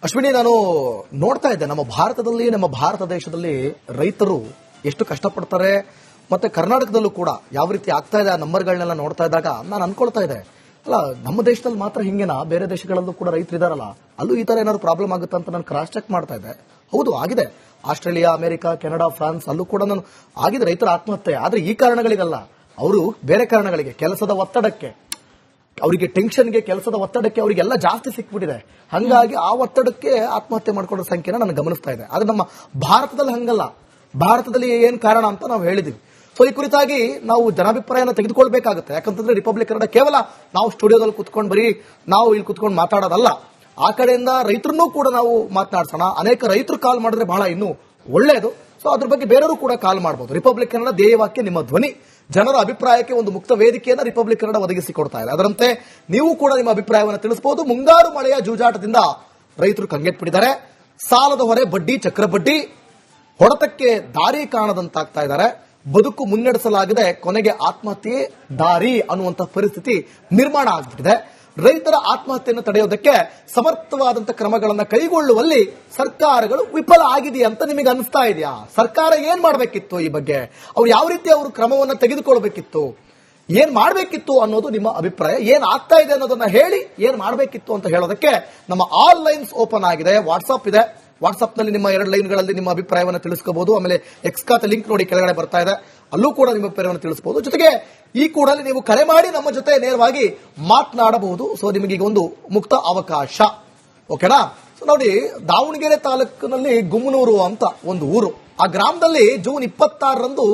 ಅಶ್ವಿನಿ, ನಾನು ನೋಡ್ತಾ ಇದ್ದೆ ನಮ್ಮ ಭಾರತ ದೇಶದಲ್ಲಿ ರೈತರು ಎಷ್ಟು ಕಷ್ಟಪಡ್ತಾರೆ, ಮತ್ತೆ ಕರ್ನಾಟಕದಲ್ಲೂ ಕೂಡ ಯಾವ ರೀತಿ ಆಗ್ತಾ ಇದೆ ಆ ನಂಬರ್ಗಳನ್ನೆಲ್ಲ ನೋಡ್ತಾ ಇದ್ದಾಗ ನಾನು ಅನ್ಕೊಳ್ತಾ ಇದ್ದೆ, ಅಲ್ಲ ನಮ್ಮ ದೇಶದಲ್ಲಿ ಮಾತ್ರ ಹಿಂಗೇನಾ, ಬೇರೆ ದೇಶಗಳಲ್ಲೂ ಕೂಡ ರೈತರು ಇದಾರಲ್ಲ, ಅಲ್ಲೂ ಈ ತರ ಏನಾದ್ರು ಪ್ರಾಬ್ಲಮ್ ಆಗುತ್ತೆ ಅಂತ ನಾನು ಕ್ರಾಸ್ ಚೆಕ್ ಮಾಡ್ತಾ ಇದ್ದೆ. ಹೌದು, ಆಗಿದೆ. ಆಸ್ಟ್ರೇಲಿಯಾ, ಅಮೆರಿಕ, ಕೆನಡಾ, ಫ್ರಾನ್ಸ್ ಅಲ್ಲೂ ಕೂಡ ನಾನು ಆಗಿದೆ ರೈತರ ಆತ್ಮಹತ್ಯೆ. ಆದ್ರೆ ಈ ಕಾರಣಗಳಿಗಲ್ಲ, ಅವರು ಬೇರೆ ಕಾರಣಗಳಿಗೆ, ಕೆಲಸದ ಒತ್ತಡಕ್ಕೆ, ಅವರಿಗೆ ಟೆನ್ಷನ್ಗೆ, ಕೆಲಸದ ಒತ್ತಡಕ್ಕೆ ಅವರಿಗೆಲ್ಲ ಜಾಸ್ತಿ ಸಿಕ್ಬಿಟ್ಟಿದೆ. ಹಂಗಾಗಿ ಆ ಒತ್ತಡಕ್ಕೆ ಆತ್ಮಹತ್ಯೆ ಮಾಡ್ಕೊಳ್ಳೋ ಸಂಖ್ಯೆನ ನಾನು ಗಮನಿಸ್ತಾ ಇದೆ. ಆದ್ರೆ ನಮ್ಮ ಭಾರತದಲ್ಲಿ ಹಂಗಲ್ಲ. ಭಾರತದಲ್ಲಿ ಏನ್ ಕಾರಣ ಅಂತ ನಾವು ಹೇಳಿದೀವಿ. ಸೊ ಈ ಕುರಿತಾಗಿ ನಾವು ಜನಾಭಿಪ್ರಾಯನ ತೆಗೆದುಕೊಳ್ಬೇಕಾಗುತ್ತೆ. ಯಾಕಂತಂದ್ರೆ ರಿಪಬ್ಲಿಕ್ ಕನ್ನಡ ಕೇವಲ ನಾವು ಸ್ಟುಡಿಯೋದಲ್ಲಿ ಕುತ್ಕೊಂಡು ಬರೀ ನಾವು ಇಲ್ಲಿ ಕುತ್ಕೊಂಡು ಮಾತಾಡೋದಲ್ಲ, ಆ ಕಡೆಯಿಂದ ರೈತರನ್ನೂ ಕೂಡ ನಾವು ಮಾತನಾಡ್ಸೋಣ. ಅನೇಕ ರೈತರು ಕಾಲ್ ಮಾಡಿದ್ರೆ ಬಹಳ ಇನ್ನೂ ಒಳ್ಳೆಯದು. ಸೊ ಅದ್ರ ಬಗ್ಗೆ ಬೇರೆಯವರು ಕೂಡ ಕಾಲ್ ಮಾಡಬಹುದು. ರಿಪಬ್ಲಿಕ್ ಕನ್ನಡ ಧ್ಯೇಯವಾಕ್ಯ ನಿಮ್ಮ ಧ್ವನಿ, ಜನರ ಅಭಿಪ್ರಾಯಕ್ಕೆ ಒಂದು ಮುಕ್ತ ವೇದಿಕೆಯನ್ನು ರಿಪಬ್ಲಿಕ್ ಕನ್ನಡ ಒದಗಿಸಿಕೊಡ್ತಾ ಇದೆ. ಅದರಂತೆ ನೀವು ಕೂಡ ನಿಮ್ಮ ಅಭಿಪ್ರಾಯವನ್ನು ತಿಳಿಸಬಹುದು. ಮುಂಗಾರು ಮಳೆಯ ಜೂಜಾಟದಿಂದ ರೈತರು ಕಂಗೆಟ್ಬಿಟ್ಟಿದ್ದಾರೆ. ಸಾಲದ ಹೊರೆ, ಬಡ್ಡಿ, ಚಕ್ರ ಬಡ್ಡಿ ಹೊಡೆತಕ್ಕೆ ದಾರಿ ಕಾಣದಂತಾಗ್ತಾ ಇದ್ದಾರೆ. ಬದುಕು ಮುನ್ನಡೆಸಲಾಗಿದೆ, ಕೊನೆಗೆ ಆತ್ಮಹತ್ಯೆ ದಾರಿ ಅನ್ನುವಂಥ ಪರಿಸ್ಥಿತಿ ನಿರ್ಮಾಣ ಆಗ್ಬಿಟ್ಟಿದೆ. ರೈತರ ಆತ್ಮಹತ್ಯೆಯನ್ನು ತಡೆಯೋದಕ್ಕೆ ಸಮರ್ಥವಾದಂತಹ ಕ್ರಮಗಳನ್ನು ಕೈಗೊಳ್ಳುವಲ್ಲಿ ಸರ್ಕಾರಗಳು ವಿಫಲ ಆಗಿದೆ ಅಂತ ನಿಮಗೆ ಅನಿಸ್ತಾ ಇದೆಯಾ? ಸರ್ಕಾರ ಏನ್ ಮಾಡಬೇಕಿತ್ತು ಈ ಬಗ್ಗೆ? ಅವ್ರು ಯಾವ ರೀತಿ ಅವರು ಕ್ರಮವನ್ನು ತೆಗೆದುಕೊಳ್ಬೇಕಿತ್ತು, ಏನ್ ಮಾಡಬೇಕಿತ್ತು ಅನ್ನೋದು ನಿಮ್ಮ ಅಭಿಪ್ರಾಯ. ಏನ್ ಆಗ್ತಾ ಇದೆ ಅನ್ನೋದನ್ನ ಹೇಳಿ, ಏನ್ ಮಾಡಬೇಕಿತ್ತು ಅಂತ ಹೇಳೋದಕ್ಕೆ ನಮ್ಮ ಆಲ್ ಲೈನ್ಸ್ ಓಪನ್ ಆಗಿದೆ. ವಾಟ್ಸ್ಆಪ್ ಇದೆ, ವಾಟ್ಸ್ಆಪ್ ನಲ್ಲಿ ನಿಮ್ಮ 2 ಲೈನ್ಗಳಲ್ಲಿ ನಿಮ್ಮ ಅಭಿಪ್ರಾಯವನ್ನು ತಿಳಿಸ್ಕೋಬಹುದು. ಆಮೇಲೆ ಎಕ್ಸ್ ಖಾತೆ ಲಿಂಕ್ ನೋಡಿ ಕೆಳಗಡೆ ಬರ್ತಾ ಇದೆ, ಅಲ್ಲೂ ಕೂಡ ನಿಮ್ಮ ಅಭಿಪ್ರಾಯವನ್ನು ತಿಳಿಸಬಹುದು. ಜೊತೆಗೆ ಈ ಕೂಡಲೇ ನೀವು ಕರೆ ಮಾಡಿ ನಮ್ಮ ಜೊತೆ ನೇರವಾಗಿ ಮಾತನಾಡಬಹುದು. ಸೊ ನಿಮಗೆ ಈಗ ಒಂದು ಮುಕ್ತ ಅವಕಾಶ, ಓಕೆನಾ? ಸೊ ನೋಡಿ, ದಾವಣಗೆರೆ ತಾಲೂಕಿನಲ್ಲಿ ಗುಮ್ಮನೂರು ಅಂತ ಒಂದು ಊರು. ಆ ಗ್ರಾಮದಲ್ಲಿ ಜೂನ್ 26ರಂದು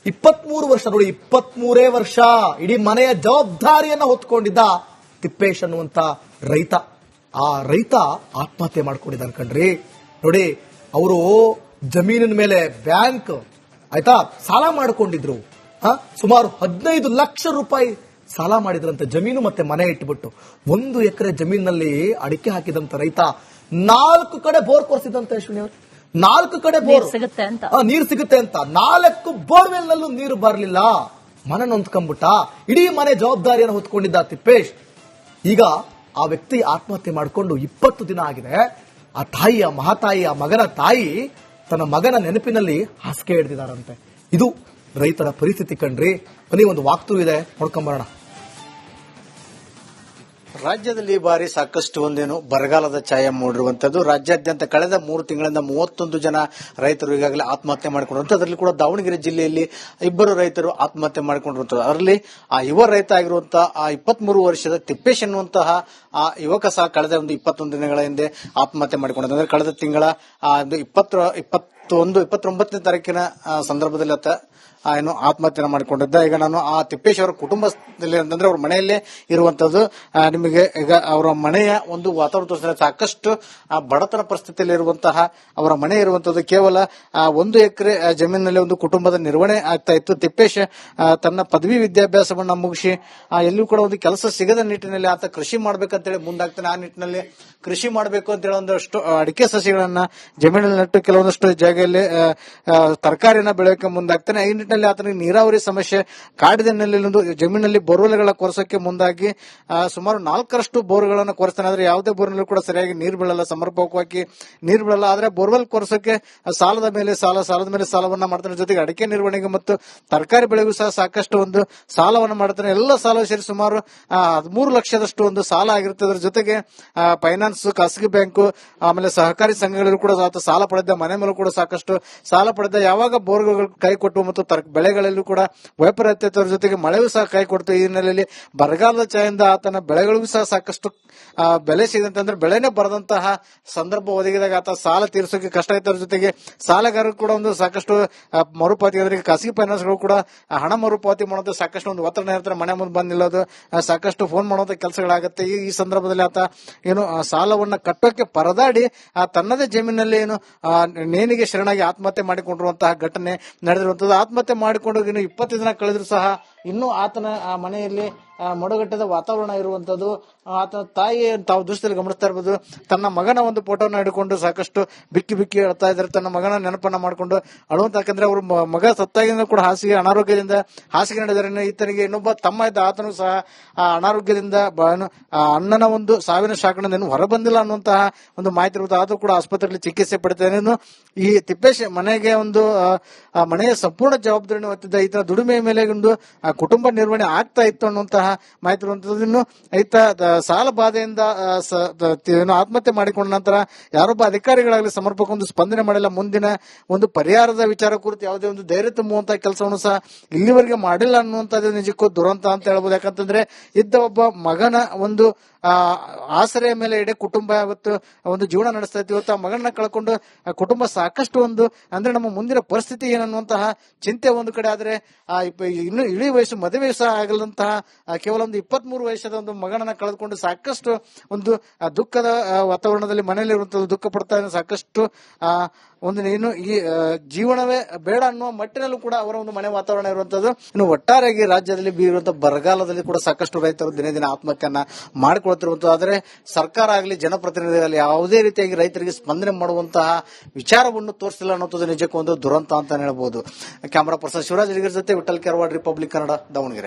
23 ವರ್ಷ, ನೋಡಿ 23 ವರ್ಷ ಇಡೀ ಮನೆಯ ಜವಾಬ್ದಾರಿಯನ್ನ ಹೊತ್ಕೊಂಡಿದ್ದ ತಿಪ್ಪೇಶ್ ಅನ್ನುವಂತ ರೈತ, ಆ ರೈತ ಆತ್ಮಹತ್ಯೆ ಮಾಡ್ಕೊಂಡಿದ್ದಾರೆ ಕಣ್ರಿ. ನೋಡಿ, ಅವರು ಜಮೀನಿನ ಮೇಲೆ ಬ್ಯಾಂಕ್ ಆಯ್ತಾ ಸಾಲ ಮಾಡಿಕೊಂಡಿದ್ರು. ಸುಮಾರು 15 ಲಕ್ಷ ರೂಪಾಯಿ ಸಾಲ ಮಾಡಿದ್ರಂತೆ, ಜಮೀನು ಮತ್ತೆ ಮನೆ ಇಟ್ಬಿಟ್ಟು. 1 ಎಕರೆ ಜಮೀನಿನಲ್ಲಿ ಅಡಿಕೆ ಹಾಕಿದಂತ ರೈತ 4 ಕಡೆ ಬೋರ್ ಕೊರೆಸಿದಂತೆ. ಅಶ್ವಿನಿ ಅವರು 4 ಕಡೆ ಬೋರ್ ನೀರು ಸಿಗುತ್ತೆ ಅಂತ 4 ಬೋರ್ವೆಲ್ ನಲ್ಲೂ ನೀರು ಬರಲಿಲ್ಲ. ಮನೆ ನೊಂದ್ಕೊಂಡ್ಬಿಟ್ಟ. ಇಡೀ ಮನೆ ಜವಾಬ್ದಾರಿಯನ್ನು ಹೊತ್ಕೊಂಡಿದ್ದ ತಿಪ್ಪೇಶ್. ಈಗ ಆ ವ್ಯಕ್ತಿ ಆತ್ಮಹತ್ಯೆ ಮಾಡಿಕೊಂಡು 20 ದಿನ ಆಗಿದೆ. ಆ ತಾಯಿಯ, ಮಹಾತಾಯಿಯ ಮಗನ ತಾಯಿ ತನ್ನ ಮಗನ ನೆನಪಿನಲ್ಲಿ ಹಾಸಿಗೆ ಹಿಡಿದಿದ್ದಾರಂತೆ. ಇದು ರೈತರ ಪರಿಸ್ಥಿತಿ ಕಣ್ರಿ. ಬನ್ನಿ, ಒಂದು ವಾಕ್ತೂ ಇದೆ, ನೋಡ್ಕೊಂಬರೋಣ. ರಾಜ್ಯದಲ್ಲಿ ಈ ಬಾರಿ ಸಾಕಷ್ಟು ಒಂದೇನು ಬರಗಾಲದ ಛಾಯೆ ಮೂಡಿರುವಂತದ್ದು. ರಾಜ್ಯಾದ್ಯಂತ ಕಳೆದ 3 ತಿಂಗಳಿಂದ 31 ಜನ ರೈತರು ಈಗಾಗಲೇ ಆತ್ಮಹತ್ಯೆ ಮಾಡಿಕೊಂಡಿರುವಂತದ್ದು. ಅದರಲ್ಲಿ ಕೂಡ ದಾವಣಗೆರೆ ಜಿಲ್ಲೆಯಲ್ಲಿ 2 ರೈತರು ಆತ್ಮಹತ್ಯೆ ಮಾಡಿಕೊಂಡಿರುವಂತದ್ದು. ಅದರಲ್ಲಿ ಆ ಯುವ ರೈತ ಆಗಿರುವಂತಹ ಆ 23 ವರ್ಷದ ತಿಪ್ಪೇಶ್ ಎನ್ನುವಂತಹ ಆ ಯುವಕ ಸಹ ಕಳೆದ ಒಂದು 21 ದಿನಗಳ ಹಿಂದೆ ಆತ್ಮಹತ್ಯೆ ಮಾಡಿಕೊಂಡಿದ್ದ. ಅಂದ್ರೆ ಕಳೆದ ತಿಂಗಳ 29ನೇ ತಾರೀಕಿನ ಸಂದರ್ಭದಲ್ಲಿ ಏನು ಆತ್ಮಹತ್ಯೆ ಮಾಡಿಕೊಂಡಿದ್ದ. ಈಗ ನಾನು ಆ ತಿಪ್ಪೇಶ್ ಅವರ ಕುಟುಂಬದಲ್ಲಿ ಅಂತಂದ್ರೆ ಅವ್ರ ಮನೆಯಲ್ಲೇ ಇರುವಂತದ್ದು. ನಿಮಗೆ ಈಗ ಅವರ ಮನೆಯ ಒಂದು ವಾತಾವರಣ ತೋರಿಸಿದ್ರೆ ಸಾಕಷ್ಟು ಬಡತನ ಪರಿಸ್ಥಿತಿಯಲ್ಲಿ ಇರುವಂತಹ ಅವರ ಮನೆ ಇರುವಂತದ್ದು. ಕೇವಲ 1 ಎಕರೆ ಜಮೀನಿನಲ್ಲಿ ಒಂದು ಕುಟುಂಬದ ನಿರ್ವಹಣೆ ಆಗ್ತಾ ಇತ್ತು. ತಿಪ್ಪೇಶ್ ತನ್ನ ಪದವಿ ವಿದ್ಯಾಭ್ಯಾಸವನ್ನ ಮುಗಿಸಿ ಎಲ್ಲಿಯೂ ಕೂಡ ಒಂದು ಕೆಲಸ ಸಿಗದ ನಿಟ್ಟಿನಲ್ಲಿ ಆತ ಕೃಷಿ ಮಾಡ್ಬೇಕಂತೇಳಿ ಮುಂದಾಗ್ತಾನೆ. ಆ ನಿಟ್ಟಿನಲ್ಲಿ ಕೃಷಿ ಮಾಡಬೇಕು ಅಂತ ಹೇಳಿ ಒಂದಷ್ಟು ಅಡಿಕೆ ಸಸಿಗಳನ್ನ ಜಮೀನಲ್ಲಿ ನೆಟ್ಟು ಕೆಲವೊಂದಷ್ಟು ಜಾಗದಲ್ಲಿ ತರಕಾರಿನ ಬೆಳೆಯೋಕೆ ಮುಂದಾಗ್ತಾನೆ. ಈ ನಿಟ್ಟಿನಲ್ಲಿ ಆತನಿಗೆ ನೀರಾವರಿ ಸಮಸ್ಯೆ ಕಾಡಿದ ಹಿನ್ನೆಲೆಯಲ್ಲಿ ಜಮೀನಲ್ಲಿ ಬೋರ್ವೆಲ್ಗಳ ಕೊರೆಸೋಕೆ ಮುಂದಾಗಿ ಸುಮಾರು 4ರಷ್ಟು ಬೋರ್ಗಳನ್ನು ಕೊರೆಸ್ತಾನೆ. ಆದ್ರೆ ಯಾವುದೇ ಬೋರ್ನಲ್ಲಿ ಕೂಡ ಸರಿಯಾಗಿ ನೀರು ಬೀಳಲ್ಲ, ಸಮರ್ಪಕವಾಗಿ ನೀರು ಬೀಳಲ್ಲ. ಆದ್ರೆ ಬೋರ್ವೆಲ್ ಕೊರೆಸೋಕೆ ಸಾಲದ ಮೇಲೆ ಸಾಲವನ್ನ ಮಾಡ್ತಾನೆ. ಜೊತೆಗೆ ಅಡಿಕೆ ನಿರ್ವಹಣೆಗೆ ಮತ್ತು ತರಕಾರಿ ಬೆಳೆಗೂ ಸಹ ಸಾಕಷ್ಟು ಒಂದು ಸಾಲವನ್ನು ಮಾಡ್ತಾನೆ. ಎಲ್ಲ ಸಾಲ ಸೇರಿ ಸುಮಾರು 13 ಲಕ್ಷದಷ್ಟು ಒಂದು ಸಾಲ ಆಗಿರುತ್ತೆ. ಅದ್ರ ಜೊತೆಗೆ ಫೈನಾನ್ಸ್, ಖಾಸಗಿ ಬ್ಯಾಂಕು, ಆಮೇಲೆ ಸಹಕಾರಿ ಸಂಘಗಳು ಕೂಡ ಸಾಲ ಪಡೆದ, ಮನೆ ಮೇಲೂ ಕೂಡ ಸಾಕಷ್ಟು ಸಾಲ ಪಡೆದ. ಯಾವಾಗ ಬೋರ್ಗಳು ಕೈ ಕೊಟ್ಟು ಮತ್ತು ಬೆಳೆಗಳಲ್ಲೂ ಕೂಡ ವೈಪರೀತ್ಯದ ಜೊತೆಗೆ ಮಳೆಯೂ ಸಹ ಕೈ ಕೊಡ್ತು. ಈ ಹಿನ್ನೆಲೆಯಲ್ಲಿ ಬರಗಾಲದ ಛಾಯಿಂದ ಆತನ ಬೆಳೆಗಳಿಗೂ ಸಹ ಸಾಕಷ್ಟು ಬೆಲೆ ಸಿಗದಂತೆ, ಅಂದ್ರೆ ಬೆಳೆನೇ ಬರದಂತಹ ಸಂದರ್ಭ ಒದಗಿದಾಗ ಆತ ಸಾಲ ತೀರಿಸೋಕೆ ಕಷ್ಟ ಆಯ್ತು. ಅದ್ರ ಜೊತೆಗೆ ಸಾಲಗಾರರು ಕೂಡ ಒಂದು ಸಾಕಷ್ಟು ಮರುಪಾವತಿ, ಅಂದ್ರೆ ಖಾಸಗಿ ಫೈನಾನ್ಸ್ಗಳು ಕೂಡ ಹಣ ಮರುಪಾವತಿ ಮಾಡೋದು ಸಾಕಷ್ಟು ಒಂದು ಒತ್ತಡ ಇರ್ತಾರೆ. ಮನೆ ಮುಂದೆ ಬಂದು ನಿಲ್ಲೋದು, ಸಾಕಷ್ಟು ಫೋನ್ ಮಾಡುವಂತ ಕೆಲಸಗಳಾಗುತ್ತೆ. ಈ ಸಂದರ್ಭದಲ್ಲಿ ಆತ ಏನು ಸಾಲವನ್ನ ಕಟ್ಟೋಕೆ ಪರದಾಡಿ ತನ್ನದೇ ಜಮೀನಲ್ಲಿ ಏನು ನೇಣಿಗೆ ಶರಣಾಗಿ ಆತ್ಮಹತ್ಯೆ ಮಾಡಿಕೊಂಡಿರುವಂತಹ ಘಟನೆ ನಡೆದಿರುವಂತದ್ದು. ಆತ್ಮಹತ್ಯೆ ಮಾಡಿಕೊಂಡು 20 ದಿನ ಕಳೆದ್ರು ಸಹ ಇನ್ನೂ ಆತನ ಆ ಮನೆಯಲ್ಲಿ ಮಡುಗಟ್ಟದ ವಾತಾವರಣ ಇರುವಂತದ್ದು. ಆತನ ತಾಯಿ ತಾವು ದೃಶ್ಯದಲ್ಲಿ ಗಮನಿಸ್ತಾ ಇರಬಹುದು, ತನ್ನ ಮಗನ ಒಂದು ಫೋಟೋನ ಹಿಡ್ಕೊಂಡು ಸಾಕಷ್ಟು ಬಿಕ್ಕಿ ಬಿಕ್ಕಿ ಅಳ್ತಾ ಇದ್ದಾರೆ. ತನ್ನ ಮಗನ ನೆನಪನ್ನ ಮಾಡ್ಕೊಂಡು ಅಳುವಂತ, ಯಾಕಂದ್ರೆ ಅವರು ಮಗ ಸತ್ತಾಗಿಂದ ಕೂಡ ಅನಾರೋಗ್ಯದಿಂದ ಹಾಸಿಗೆ ನಡೆದರೆ, ಈತನಿಗೆ ಇನ್ನೊಬ್ಬ ತಮ್ಮ ಇದ್ದ, ಆತನು ಸಹ ಅನಾರೋಗ್ಯದಿಂದ ಅಣ್ಣನ ಒಂದು ಸಾವಿನ ಶಾಖದಿಂದ ಹೊರಬಂದಿಲ್ಲ ಅನ್ನುವಂತಹ ಒಂದು ಮಾಹಿತಿ ಇರುವುದು. ಆದರೂ ಕೂಡ ಆಸ್ಪತ್ರೆಯಲ್ಲಿ ಚಿಕಿತ್ಸೆ ಪಡಿತಾನೆ. ಈ ತಿಪ್ಪೇಶ್ ಮನೆಗೆ ಒಂದು ಮನೆಯ ಸಂಪೂರ್ಣ ಜವಾಬ್ದಾರಿಯನ್ನು ಹೊತ್ತಿದ್ದ. ಈತನ ದುಡಿಮೆಯ ಮೇಲೆ ಒಂದು ಕುಟುಂಬ ನಿರ್ವಹಣೆ ಆಗ್ತಾ ಇತ್ತು ಅನ್ನುವಂತಹ ಮಾಹಿತಿ ಇರುವಂತದ್ದು. ಇನ್ನು ಈತ ಸಾಲ ಬಾಧೆಯಿಂದ ಆತ್ಮಹತ್ಯೆ ಮಾಡಿಕೊಂಡ ನಂತರ ಯಾರೊಬ್ಬ ಅಧಿಕಾರಿಗಳಾಗಲಿ ಸಮರ್ಪಕ ಒಂದು ಸ್ಪಂದನೆ ಮಾಡಿಲ್ಲ. ಮುಂದಿನ ಒಂದು ಪರಿಹಾರದ ವಿಚಾರ ಕುರಿತು ಯಾವುದೇ ಒಂದು ಧೈರ್ಯ ತುಂಬುವಂತಹ ಕೆಲಸವನ್ನು ಸಹ ಇಲ್ಲಿವರೆಗೆ ಮಾಡಿಲ್ಲ ಅನ್ನುವಂಥದ್ದು ನಿಜಕ್ಕೂ ದುರಂತ ಅಂತ ಹೇಳ್ಬೋದು. ಯಾಕಂತಂದ್ರೆ ಇದ್ದ ಒಬ್ಬ ಮಗನ ಒಂದು ಆಸರೆಯ ಮೇಲೆ ಇಡೀ ಕುಟುಂಬ ಇವತ್ತು ಒಂದು ಜೀವನ ನಡೆಸ್ತಾ ಇತ್ತು. ಇವತ್ತು ಆ ಮಗನ ಕಳ್ಕೊಂಡು ಕುಟುಂಬ ಸಾಕಷ್ಟು ಒಂದು ಅಂದ್ರೆ ನಮ್ಮ ಮುಂದಿನ ಪರಿಸ್ಥಿತಿ ಏನನ್ನುವಂತಹ ಚಿಂತೆ ಒಂದು ಕಡೆ ಆದ್ರೆ, ಇನ್ನು ಇಳಿ ವಯಸ್ಸು ಮದುವೆ ಸಹ ಆಗಲಂತಹ ಕೇವಲ ಒಂದು 23 ವರ್ಷದ ಒಂದು ಮಗನನ್ನ ಕಳೆದುಕೊಂಡು ಸಾಕಷ್ಟು ಒಂದು ದುಃಖದ ವಾತಾವರಣದಲ್ಲಿ ಮನೆಯಲ್ಲಿರುವಂತದ್ದು ದುಃಖ ಪಡ್ತಾ ಸಾಕಷ್ಟು ಒಂದು ಏನು ಈ ಜೀವನವೇ ಬೇಡ ಅನ್ನುವ ಮಟ್ಟಿನಲ್ಲೂ ಕೂಡ ಅವರ ಒಂದು ಮನೆ ವಾತಾವರಣ ಇರುವಂತದ್ದು. ಇನ್ನು ಒಟ್ಟಾರೆಯಾಗಿ ರಾಜ್ಯದಲ್ಲಿ ಬೀರುವಂತಹ ಬರಗಾಲದಲ್ಲಿ ಕೂಡ ಸಾಕಷ್ಟು ರೈತರು ದಿನೇ ದಿನ ಆತ್ಮಹತ್ಯೆಯನ್ನ ಮಾಡಿಕೊಳ್ತಿರುವಂತದ್ದು. ಆದರೆ ಸರ್ಕಾರ ಆಗಲಿ ಜನಪ್ರತಿನಿಧಿಗಳಲ್ಲಿ ಯಾವುದೇ ರೀತಿಯಾಗಿ ರೈತರಿಗೆ ಸ್ಪಂದನೆ ಮಾಡುವಂತಹ ವಿಚಾರವನ್ನು ತೋರಿಸಿಲ್ಲ ಅನ್ನೋದು ನಿಜಕ್ಕೂ ಒಂದು ದುರಂತ ಅಂತ ಹೇಳ್ಬಹುದು. ಕ್ಯಾಮರಾ ಪರ್ಸನ್ ಶಿವರಾಜ್ ಅಡಿಗರ್ ಜೊತೆ ವಿಠಲ್ ಕೆರವಾಡ್, ರಿಪಬ್ಲಿಕ್ ಕನ್ನಡ, ದಾವಣಗೆರೆ.